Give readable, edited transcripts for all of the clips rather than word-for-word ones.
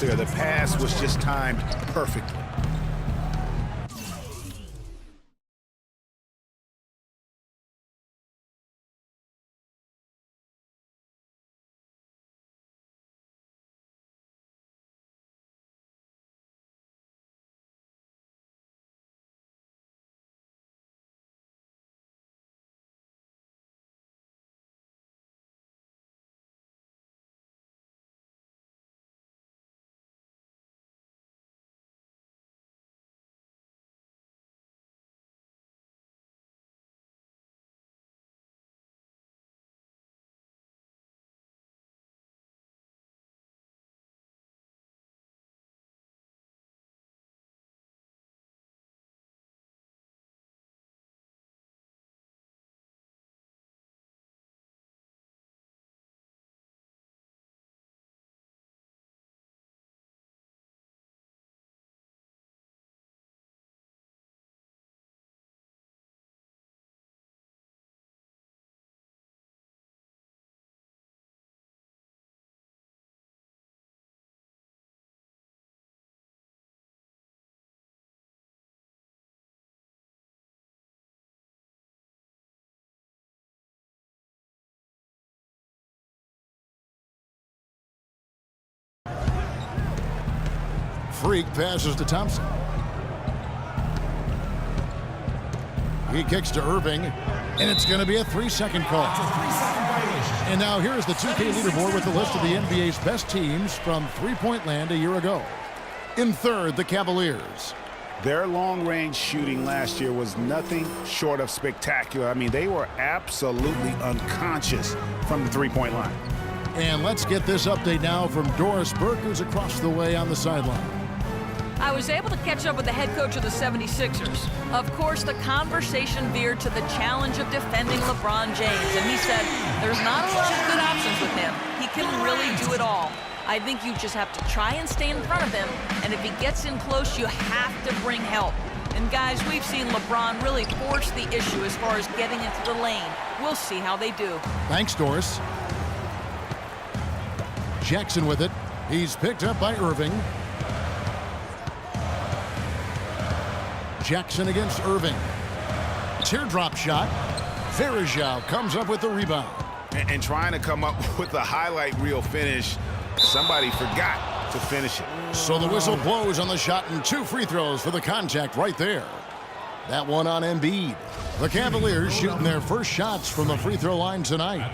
there. The pass was just timed perfectly. Freak passes to Thompson. He kicks to Irving, and it's going to be a 3-second call. And now here's the 2K leaderboard with the list of the NBA's best teams from three-point land a year ago. In third, the Cavaliers. Their long-range shooting last year was nothing short of spectacular. I mean, they were absolutely unconscious from the three-point line. And let's get this update now from Doris Burke, who's across the way on the sideline. I was able to catch up with the head coach of the 76ers. Of course, the conversation veered to the challenge of defending LeBron James, and he said there's not a lot of good options with him. He can really do it all. I think you just have to try and stay in front of him, and if he gets in close, you have to bring help. And guys, we've seen LeBron really force the issue as far as getting into the lane. We'll see how they do. Thanks, Doris. Jackson with it. He's picked up by Irving. Jackson against Irving. Teardrop shot. Varejao comes up with the rebound. And trying to come up with a highlight reel finish, somebody forgot to finish it. So the whistle blows on the shot, and 2 free throws for the contact right there. That one on Embiid. The Cavaliers shooting their first shots from the free throw line tonight.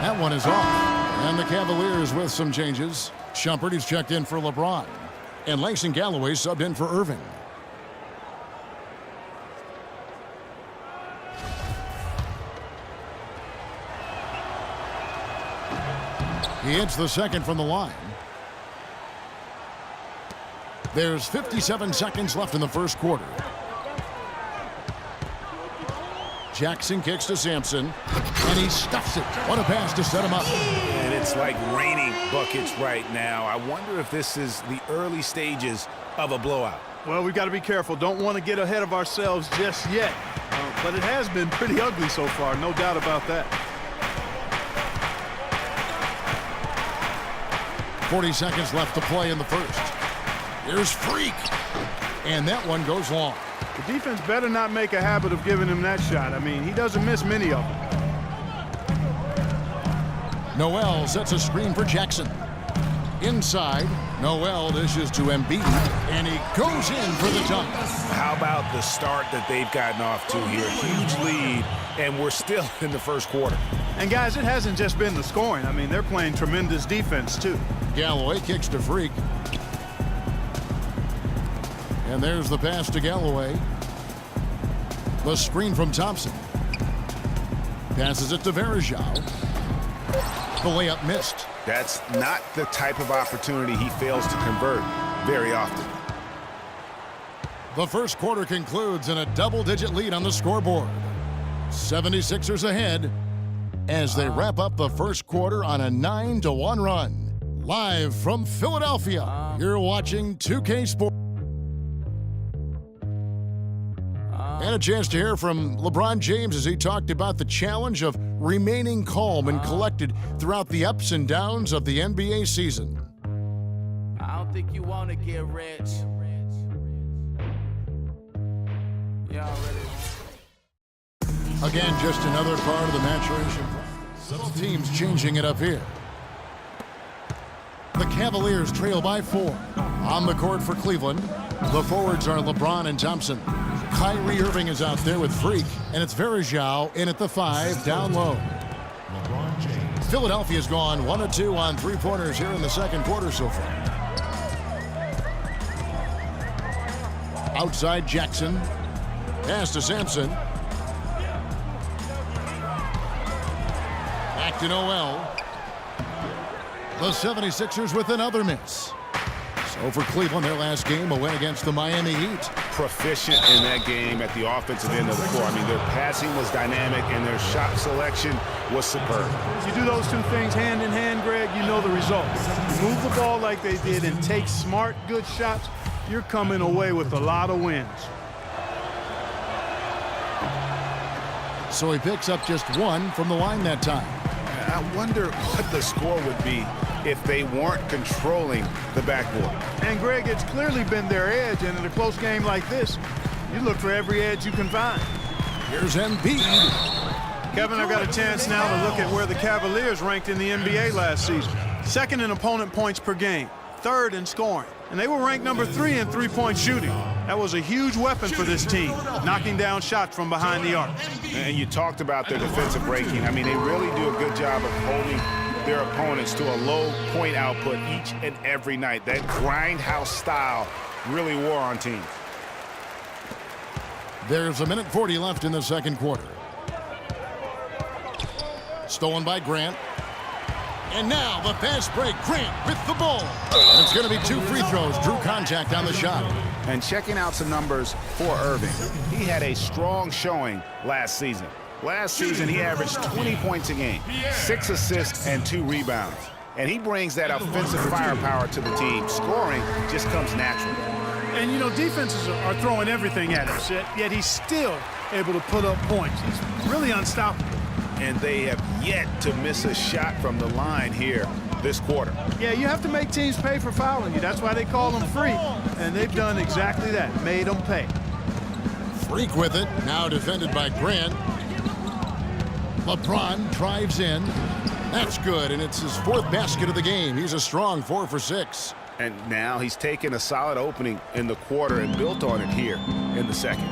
That one is off. And the Cavaliers with some changes. Shumpert is checked in for LeBron. And Langston Galloway subbed in for Irving. He hits the second from the line. There's 57 seconds left in the first quarter. Jackson kicks to Sampson, and he stuffs it. What a pass to set him up. And it's like raining buckets right now. I wonder if this is the early stages of a blowout. Well, we've got to be careful. Don't want to get ahead of ourselves just yet. But it has been pretty ugly so far, no doubt about that. 40 seconds left to play in the first. Here's Freak. And that one goes long. The defense better not make a habit of giving him that shot. I mean, he doesn't miss many of them. Noel sets a screen for Jackson. Inside, Noel dishes to Embiid, and he goes in for the dunk. How about the start that they've gotten off to here? Huge lead, and we're still in the first quarter. And guys, it hasn't just been the scoring. I mean, they're playing tremendous defense, too. Galloway kicks to Freak. And there's the pass to Galloway. The screen from Thompson. Passes it to Varejao. The layup missed. That's not the type of opportunity he fails to convert very often. The first quarter concludes in a double-digit lead on the scoreboard. 76ers ahead as they wrap up the first quarter on a 9-1 run. Live from Philadelphia, you're watching 2K Sports. And a chance to hear from LeBron James as he talked about the challenge of remaining calm and collected throughout the ups and downs of the NBA season. I don't think you want to get rich. Yeah, already. Again, just another part of the maturation. Both teams changing it up here. The Cavaliers trail by 4. On the court for Cleveland, the forwards are LeBron and Thompson. Kyrie Irving is out there with Freak, and it's Varejao in at the 5, down low. Philadelphia's gone 1 of 2 on three-pointers here in the second quarter so far. Outside Jackson. Pass to Sampson. Back to Noel. The 76ers with another miss. So for Cleveland, their last game, a win against the Miami Heat. Proficient in that game at the offensive end of the court. I mean, their passing was dynamic and their shot selection was superb. You do those two things hand in hand, Greg, you know the result. You move the ball like they did and take smart, good shots, you're coming away with a lot of wins. So he picks up just 1 from the line that time. I wonder what the score would be if they weren't controlling the backboard. And, Greg, it's clearly been their edge, and in a close game like this, you look for every edge you can find. Here's Embiid. Kevin, I've got a chance now to look at where the Cavaliers ranked in the NBA last season. 2nd in opponent points per game, 3rd in scoring, and they were ranked number 3 in three-point shooting. That was a huge weapon for this team, knocking down shots from behind the arc. And you talked about their defensive ranking. I mean, they really do a good job of holding their opponents to a low point output each and every night. That grindhouse style really wore on teams. There's 1:40 left in the second quarter. Stolen by Grant. And now the fast break. Grant with the ball. It's going to be 2 free throws. Drew contact on the shot. And checking out some numbers for Irving. He had a strong showing last season. Last season, he averaged 20 points a game, 6 assists, and 2 rebounds. And he brings that offensive firepower to the team. Scoring just comes naturally. And, you know, defenses are throwing everything at him, yet he's still able to put up points. He's really unstoppable. And they have yet to miss a shot from the line here this quarter. Yeah, you have to make teams pay for fouling you. That's why they call them free. And they've done exactly that, made them pay. Freak with it, now defended by Grant. LeBron drives in. That's good, and it's his 4th basket of the game. He's a strong 4 for 6. And now he's taken a solid opening in the quarter and built on it here in the second.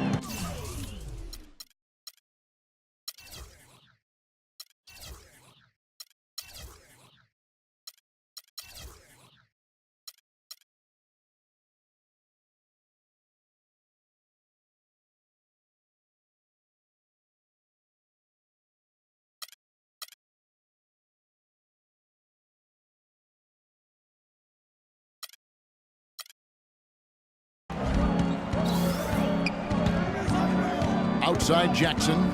Outside Jackson.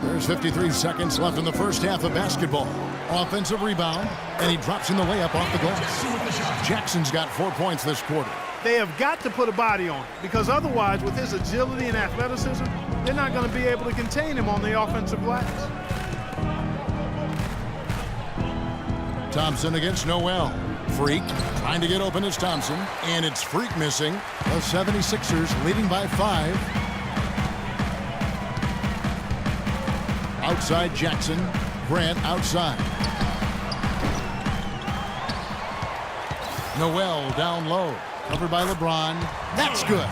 There's 53 seconds left in the first half of basketball. Offensive rebound, and he drops in the layup off the glass. Jackson's got 4 points this quarter. They have got to put a body on it, because otherwise, with his agility and athleticism, they're not going to be able to contain him on the offensive glass. Thompson against Noel. Freak trying to get open is Thompson, and it's Freak missing. The 76ers leading by 5. Outside Jackson. Grant outside. Noel down low. Covered by LeBron. That's good.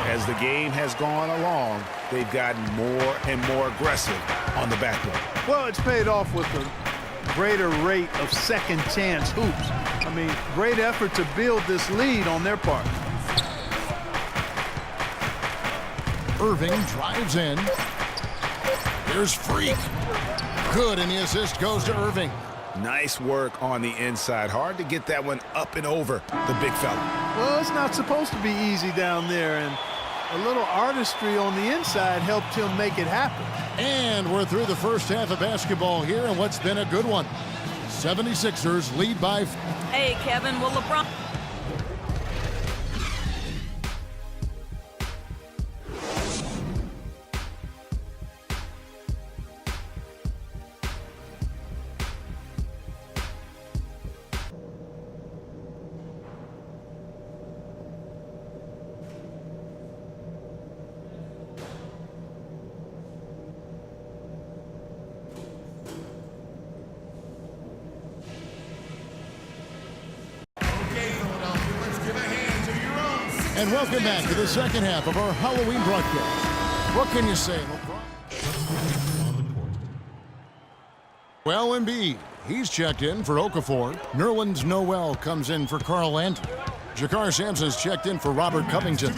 As the game has gone along, they've gotten more and more aggressive on the backboard. Well, it's paid off with a greater rate of second chance hoops. I mean, great effort to build this lead on their part. Irving drives in. Here's Freak. Good, and the assist goes to Irving. Nice work on the inside. Hard to get that one up and over the big fella. Well, it's not supposed to be easy down there, and a little artistry on the inside helped him make it happen. And we're through the first half of basketball here, and what's been a good one. 76ers lead by... Hey, Kevin, will LeBron... And welcome back to the second half of our Halloween broadcast. What can you say, LeBron? Well, Embiid, he's checked in for Okafor. Nerlens Noel comes in for Carl Landry. Jakar Sampson's checked in for Robert Covington.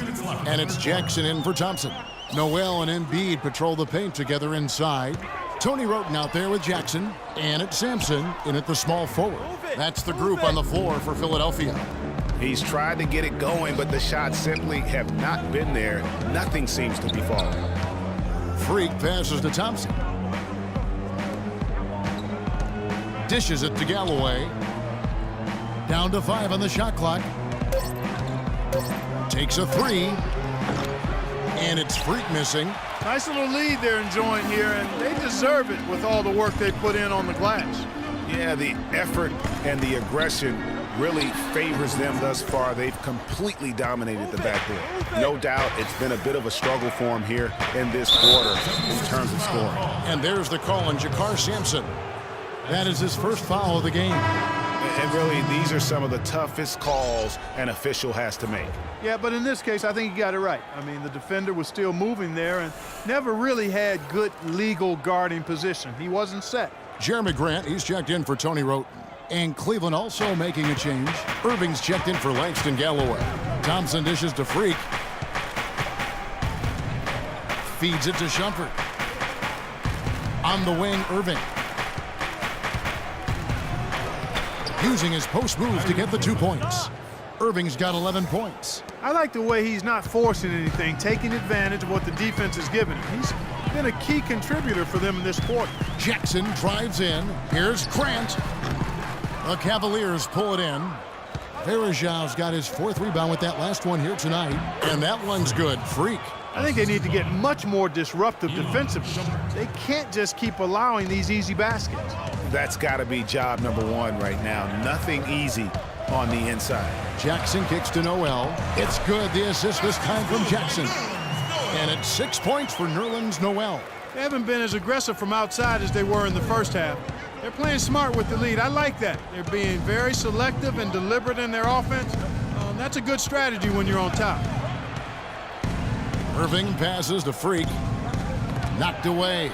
And it's Jackson in for Thompson. Noel and Embiid patrol the paint together inside. Tony Wroten out there with Jackson. And it's Sampson in at the small forward. That's the group on the floor for Philadelphia. He's tried to get it going, but the shots simply have not been there. Nothing seems to be falling. Freak passes to Thompson. Dishes it to Galloway. Down to 5 on the shot clock. Takes a 3. And it's Freak missing. Nice little lead they're enjoying here, and they deserve it with all the work they put in on the glass. Yeah, the effort and the aggression really favors them thus far. They've completely dominated the backcourt. No doubt it's been a bit of a struggle for them here in this quarter in terms of scoring. And there's the call on Jakar Sampson. That is his first foul of the game. And really, these are some of the toughest calls an official has to make. Yeah, but in this case, I think he got it right. I mean, the defender was still moving there and never really had good legal guarding position. He wasn't set. Jeremy Grant, he's checked in for Tony Wroten. And Cleveland also making a change. Irving's checked in for Langston Galloway. Thompson dishes to Freak. Feeds it to Shumpert. On the wing, Irving. Using his post move to get the 2 points. Irving's got 11 points. I like the way he's not forcing anything, taking advantage of what the defense has given him. He's been a key contributor for them in this quarter. Jackson drives in. Here's Grant. The Cavaliers pull it in. Varejão's got his 4th rebound with that last one here tonight. And that one's good. Freak. I think they need to get much more disruptive defensively. They can't just keep allowing these easy baskets. That's got to be job number 1 right now. Nothing easy on the inside. Jackson kicks to Noel. It's good. The assist this time from Jackson. And it's 6 points for Nerlens Noel. They haven't been as aggressive from outside as they were in the first half. They're playing smart with the lead. I like that. They're being very selective and deliberate in their offense. That's a good strategy when you're on top. Irving passes to Freak. Knocked away.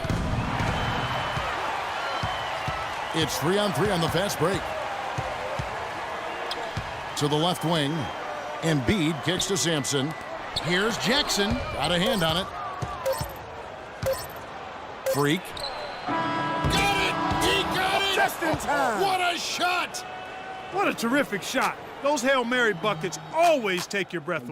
It's 3-on-3 on the fast break. To the left wing. Embiid kicks to Sampson. Here's Jackson. Got a hand on it. Freak. Got it! He got it! Just in time. What a shot! What a terrific shot. Those Hail Mary buckets always take your breath away.